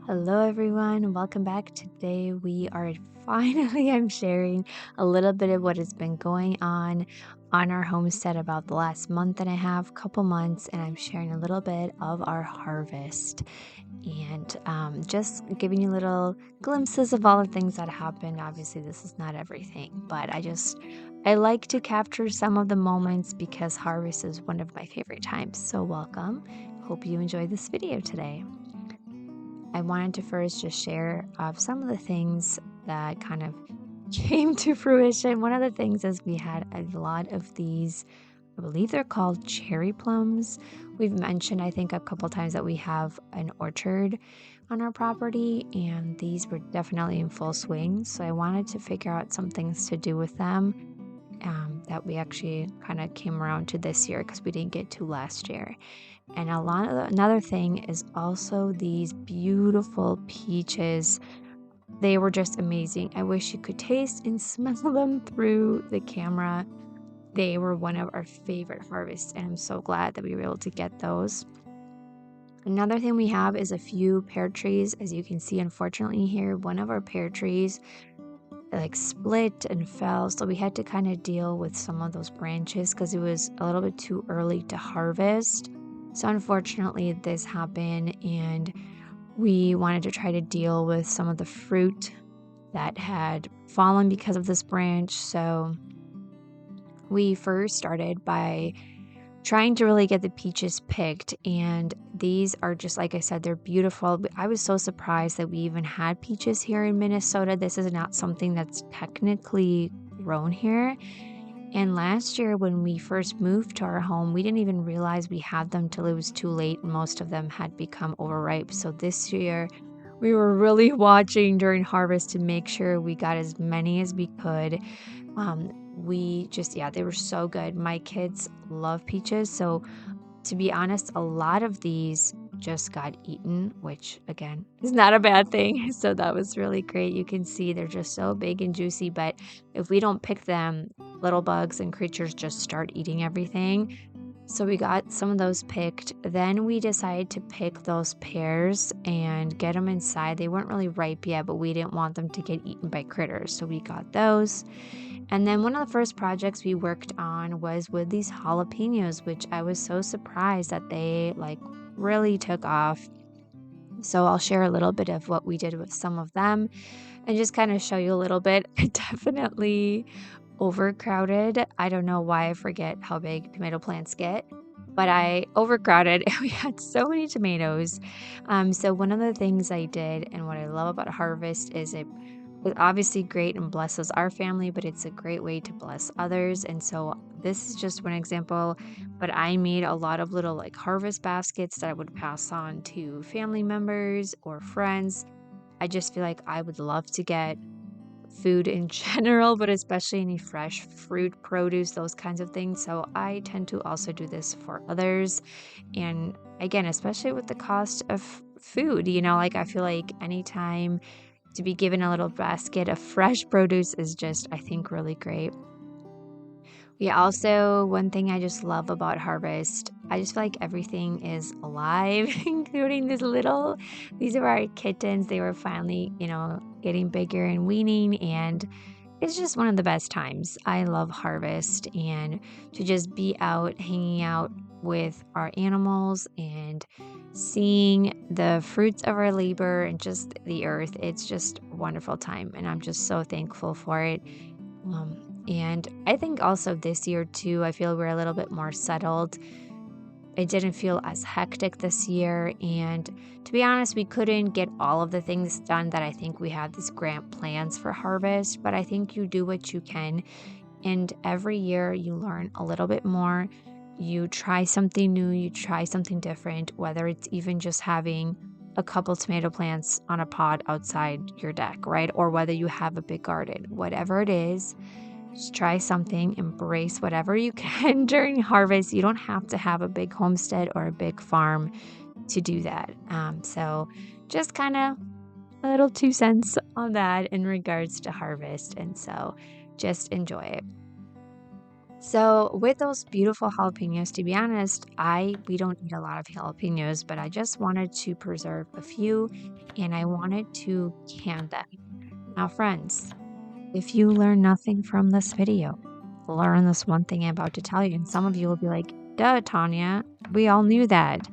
Hello, everyone. Welcome back. Today, we are finally, I'm sharing a little bit of what has been going on our homestead about the last month and a half, couple months, and I'm sharing a little bit of our harvest and just giving you little glimpses of all the things that happened. Obviously, this is not everything, but I like to capture some of the moments because harvest is one of my favorite times. So, welcome. Hope you enjoyed this video today. I wanted to first just share some of the things that kind of came to fruition. One of the things is we had a lot of these, I believe they're called cherry plums. We've mentioned, I think, a couple times that we have an orchard on our property, and these were definitely in full swing. So I wanted to figure out some things to do with them that we actually kind of came around to this year because we didn't get to last year. And another thing is also these beautiful peaches. They were just amazing. I wish you could taste and smell them through the camera. They were one of our favorite harvests, and I'm so glad that we were able to get those. Another thing we have is a few pear trees. As you can see, unfortunately, here, one of our pear trees like split and fell. So we had to kind of deal with some of those branches because it was a little bit too early to harvest. So unfortunately, this happened, and we wanted to try to deal with some of the fruit that had fallen because of this branch. So we first started by trying to really get the peaches picked, and these are just like I said, they're beautiful. I was so surprised that we even had peaches here in Minnesota. This is not something that's technically grown here. And last year, when we first moved to our home, we didn't even realize we had them till it was too late. Most of them had become overripe. So this year, we were really watching during harvest to make sure we got as many as we could. Yeah, they were so good. My kids love peaches. So to be honest, a lot of these just got eaten, which again is not a bad thing. So that was really great. You can see they're just so big and juicy, but if we don't pick them, little bugs and creatures just start eating everything. So we got some of those picked. Then we decided to pick those pears and get them inside. They weren't really ripe yet, but we didn't want them to get eaten by critters. So we got those. And then one of the first projects we worked on was with these jalapenos, which I was so surprised that they like really took off. So I'll share a little bit of what we did with some of them and just kind of show you a little bit. Definitely overcrowded. I don't know why I forget how big tomato plants get, but I overcrowded and we had so many tomatoes. So one of the things I did and what I love about harvest is it was obviously great and blesses our family, but it's a great way to bless others. And so this is just one example, but I made a lot of little like harvest baskets that I would pass on to family members or friends. I just feel like I would love to get food in general, but especially any fresh fruit, produce, those kinds of things. So I tend to also do this for others. And again, especially with the cost of food, like I feel like anytime to be given a little basket of fresh produce is just, I think, really great. One thing I just love about harvest, I just feel like everything is alive, including these are our kittens. They were finally, getting bigger and weaning, and it's just one of the best times. I love harvest and to just be out, hanging out with our animals and seeing the fruits of our labor and just the earth. It's just a wonderful time, and I'm just so thankful for it. And I think also this year too, I feel we're a little bit more settled. It didn't feel as hectic this year. And to be honest, we couldn't get all of the things done that I think we had these grand plans for harvest, but I think you do what you can. And every year you learn a little bit more. You try something new, you try something different, whether it's even just having a couple tomato plants on a pod outside your deck, right? Or whether you have a big garden, whatever it is, just try something, embrace whatever you can during harvest. You don't have to have a big homestead or a big farm to do that. So just kind of a little 2 cents on that in regards to harvest. And so just enjoy it. So with those beautiful jalapenos, to be honest, we don't eat a lot of jalapenos, but I just wanted to preserve a few and I wanted to can them. Now, friends, if you learn nothing from this video, learn this one thing I'm about to tell you. And some of you will be like, duh, Tanya, we all knew that.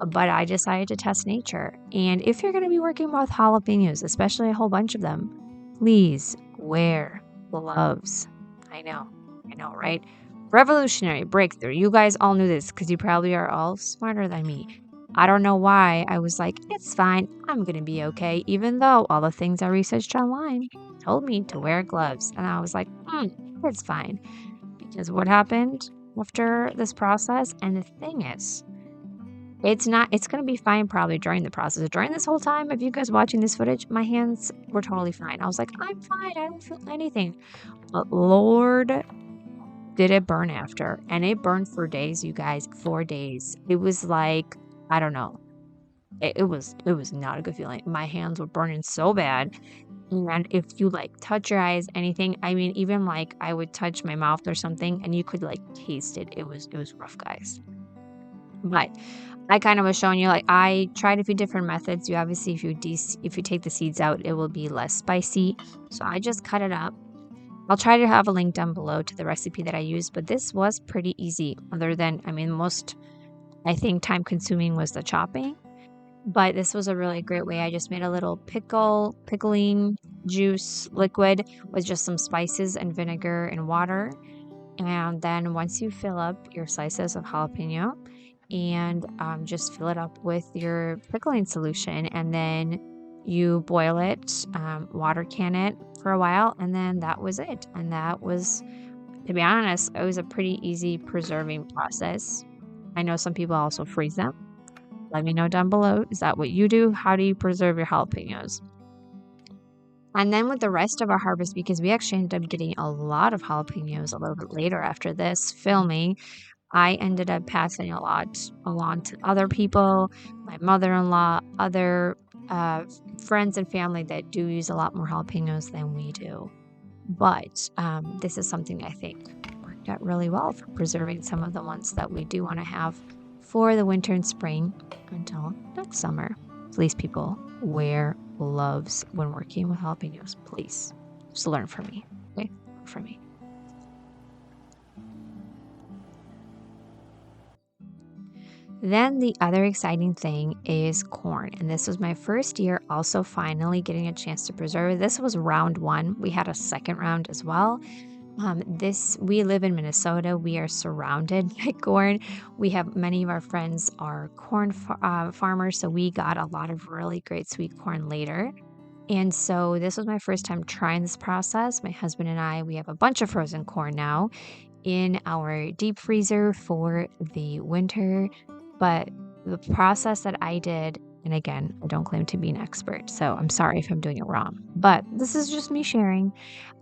But I decided to test nature. And if you're going to be working with jalapenos, especially a whole bunch of them, please wear gloves. I know, right? Revolutionary breakthrough. You guys all knew this because you probably are all smarter than me. I don't know why I was like, it's fine. I'm going to be okay. Even though all the things I researched online told me to wear gloves. And I was like, it's fine. Because what happened after this process? And the thing is, it's gonna be fine probably during the process. During this whole time of you guys watching this footage, my hands were totally fine. I was like, I'm fine. I don't feel anything. But Lord, did it burn after. And it burned for days, you guys. 4 days. It was like, I don't know. It was not a good feeling. My hands were burning so bad. And if you like touch your eyes, anything, I mean, even like I would touch my mouth or something and you could like taste it. It was rough, guys. But I kind of was showing you, like, I tried a few different methods. You obviously, if you take the seeds out, it will be less spicy. So I just cut it up. I'll try to have a link down below to the recipe that I used, but this was pretty easy. Other than, I mean, most I think time consuming was the chopping, but this was a really great way. I just made a little pickling juice liquid with just some spices and vinegar and water. And then once you fill up your slices of jalapeno and just fill it up with your pickling solution, and then you boil it, water can it for a while, and then that was it. And that was, to be honest, it was a pretty easy preserving process. I know some people also freeze them. Let me know down below. Is that what you do? How do you preserve your jalapenos? And then with the rest of our harvest, because we actually ended up getting a lot of jalapenos a little bit later after this filming, I ended up passing a lot along to other people, my mother-in-law, other friends and family that do use a lot more jalapenos than we do. But this is something I think worked out really well for preserving some of the ones that we do want to have for the winter and spring until next summer. Please, people, wear gloves when working with jalapenos. Please, just learn from me. Okay, learn from me. Then the other exciting thing is corn. And this was my first year also finally getting a chance to preserve it. This was round one. We had a second round as well. We live in Minnesota. We are surrounded by corn. We have many of our friends are corn farmers, so we got a lot of really great sweet corn later. And so this was my first time trying this process. My husband and I, we have a bunch of frozen corn now in our deep freezer for the winter. But the process that I did, and again, I don't claim to be an expert, so I'm sorry if I'm doing it wrong, but this is just me sharing.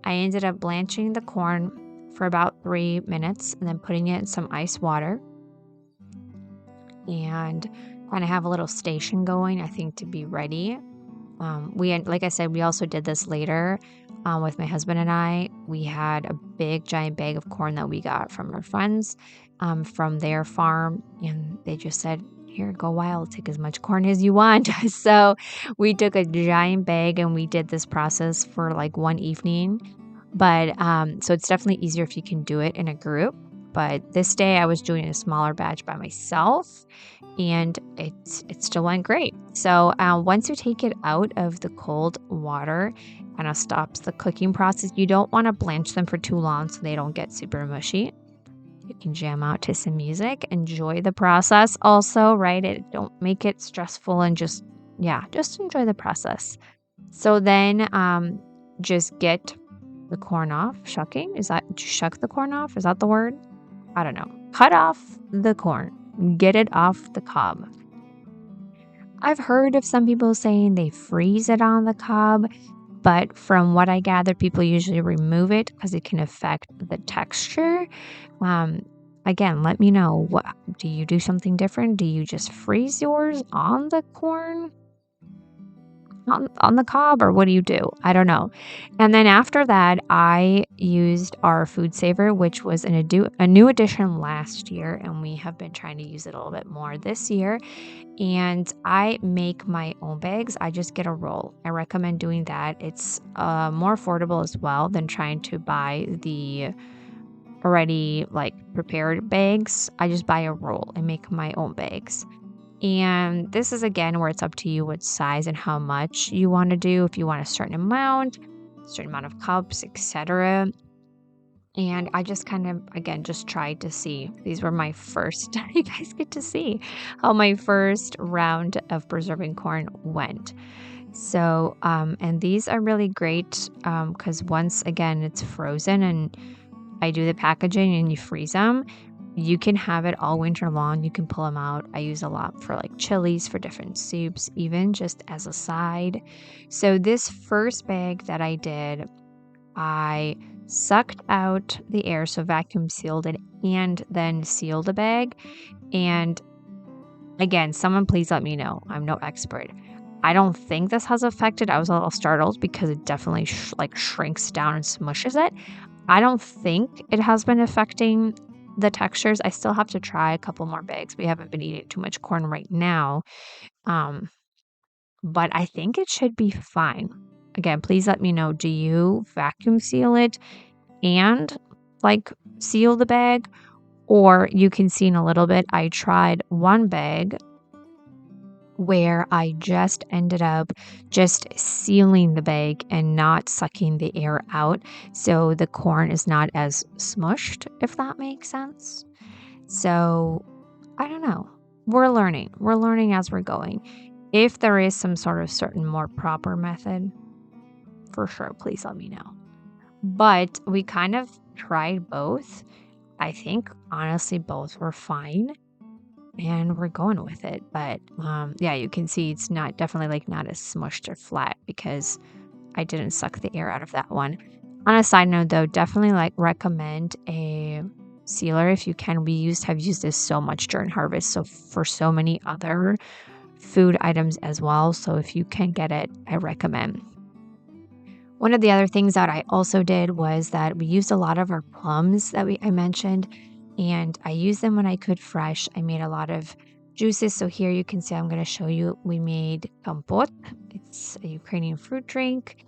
I ended up blanching the corn for about 3 minutes and then putting it in some ice water and kind of have a little station going, I think, to be ready. Like I said, we also did this later with my husband and I. We had a big giant bag of corn that we got from our friends from their farm, and they just said, here, go wild, take as much corn as you want. So we took a giant bag and we did this process for like one evening. But so it's definitely easier if you can do it in a group. But this day I was doing a smaller batch by myself, and it still went great. So once you take it out of the cold water, kind of stops the cooking process. You don't want to blanch them for too long so they don't get super mushy. You can jam out to some music, enjoy the process also, right? Don't make it stressful and just enjoy the process. So then just get the corn off. Shucking? Shuck the corn off? Is that the word? I don't know. Cut off the corn. Get it off the cob. I've heard of some people saying they freeze it on the cob, but from what I gather, people usually remove it because it can affect the texture. Again, let me know. What do you do something different? Do you just freeze yours on the corn? on the cob, or what do you do? I don't know. And then after that, I used our food saver, which was a new addition last year, and we have been trying to use it a little bit more this year. And I make my own bags. I just get a roll. I recommend doing that. It's more affordable as well than trying to buy the already like prepared bags. I just buy a roll and make my own bags. And this is again where it's up to you what size and how much you want to do. If you want a certain amount of cups, etc. And I just kind of again just tried to see. These were my first you guys get to see how my first round of preserving corn went. So, and these are really great because once again it's frozen and I do the packaging and you freeze them. You can have it all winter long. You can pull them out. I use a lot for like chilies, for different soups, even just as a side. So this first bag that I did, I sucked out the air, so vacuum sealed it and then sealed the bag. And again, someone please let me know. I'm no expert. I don't think this has affected. I was a little startled because it definitely shrinks down and smushes it. I don't think it has been affecting the textures. I still have to try a couple more bags. We haven't been eating too much corn right now. Um, but I think it should be fine. Again, please let me know. Do you vacuum seal it and like seal the bag? Or you can see in a little bit, I tried one bag where I just ended up just sealing the bag and not sucking the air out. So the corn is not as smushed, if that makes sense. So I don't know. We're learning. We're learning as we're going. If there is some sort of certain more proper method, for sure, please let me know. But we kind of tried both. I think honestly, both were fine. And we're going with it. But yeah, you can see it's not definitely like not as smushed or flat because I didn't suck the air out of that one. On a side note though, definitely like recommend a sealer if you can. Have used this so much during harvest. So for so many other food items as well. So if you can get it, I recommend. One of the other things that I also did was that we used a lot of our plums that I mentioned, and I used them when I could fresh. I made a lot of juices. So here you can see I'm going to show you. We made kompot. It's a Ukrainian fruit drink.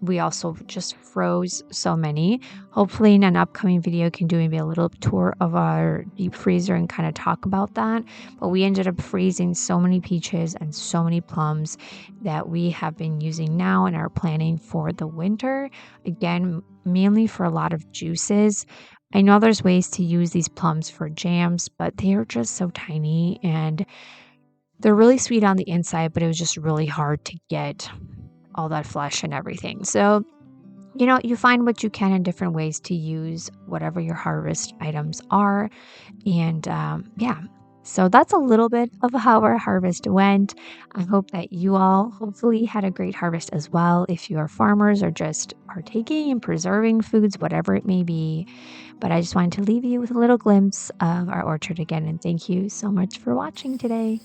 We also just froze so many. Hopefully in an upcoming video, I can do maybe a little tour of our deep freezer and kind of talk about that. But we ended up freezing so many peaches and so many plums that we have been using now and are planning for the winter. Again, mainly for a lot of juices. I know there's ways to use these plums for jams, but they are just so tiny and they're really sweet on the inside, but it was just really hard to get all that flesh and everything. So, you find what you can in different ways to use whatever your harvest items are. And yeah, so that's a little bit of how our harvest went. I hope that you all hopefully had a great harvest as well. If you are farmers or just partaking in preserving foods, whatever it may be. But I just wanted to leave you with a little glimpse of our orchard again. And thank you so much for watching today.